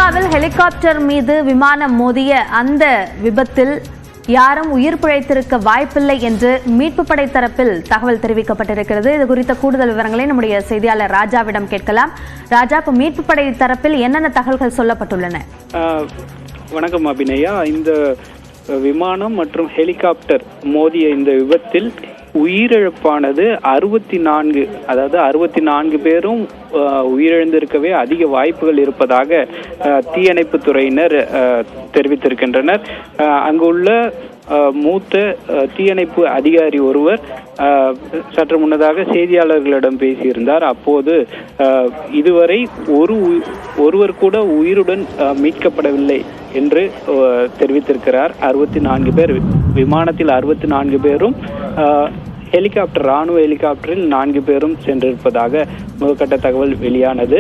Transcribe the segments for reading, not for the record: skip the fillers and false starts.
அமெரிக்காவில் ஹெலிகாப்டர் மீது விமானம் மோதிய அந்த விபத்தில் யாரும் உயிர் பிழைத்திருக்க வாய்ப்பில்லை என்று மீட்பு படை தரப்பில் தகவல் தெரிவிக்கப்பட்டிருக்கிறது. இது குறித்த கூடுதல் விவரங்களை நம்முடைய செய்தியாளர் ராஜாவிடம் கேட்கலாம். ராஜா, இப்ப மீட்பு படை தரப்பில் என்னென்ன தகவல்கள் சொல்லப்பட்டுள்ளன? வணக்கம் அபிநயா. இந்த விமானம் மற்றும் ஹெலிகாப்டர் மோதிய இந்த விபத்தில் உயிரிழப்பானது 64, அதாவது 64 பேரும் உயிரிழந்திருக்கவே அதிக வாய்ப்புகள் இருப்பதாக தீயணைப்பு துறையினர் தெரிவித்திருக்கின்றனர். அங்குள்ள மூத்த தீயணைப்பு அதிகாரி ஒருவர் சற்று முன்னதாக செய்தியாளர்களிடம் பேசியிருந்தார். அப்போது இதுவரை ஒருவர் கூட உயிருடன் மீட்கப்படவில்லை என்று தெரிவித்திருக்கிறார். 64 பேர், விமானத்தில் 64 பேரும், ஹெலிகாப்டர், ராணுவ ஹெலிகாப்டரில் 4 பேரும் சென்றிருப்பதாக முதற்கட்ட தகவல் வெளியானது.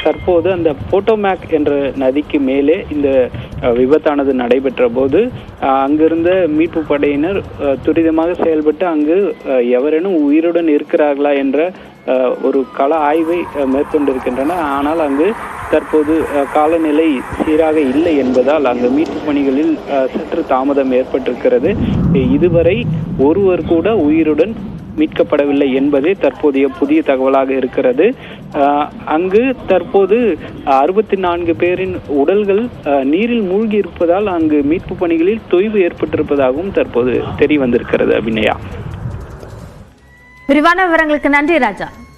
தற்போது அந்த போட்டோமேக் என்ற நதிக்கு மேலே இந்த விபத்தானது நடைபெற்ற போது அங்கிருந்த மீட்பு படையினர் துரிதமாக செயல்பட்டு அங்கு எவரேனும் உயிருடன் இருக்கிறார்களா என்ற ஒரு கள ஆய்வை மேற்கொண்டிருக்கின்றனர். ஆனால் அங்கு தற்போது காலநிலை சீராக இல்லை என்பதால் அங்கு மீட்பு பணிகளில் சற்று தாமதம் ஏற்பட்டிருக்கிறது. இதுவரை ஒருவர் கூட உயிருடன் மீட்கப்படவில்லை என்பதே தற்போதைய புதிய தகவலாக இருக்கிறது. அங்கு தற்போது 64 பேரின் உடல்கள் நீரில் மூழ்கி இருப்பதால் அங்கு மீட்பு பணிகளில் தொய்வு ஏற்பட்டிருப்பதாகவும் தற்போது தெரிய வந்திருக்கிறது. அபிநயா, விரிவான விவரங்களுக்கு நன்றி ராஜா.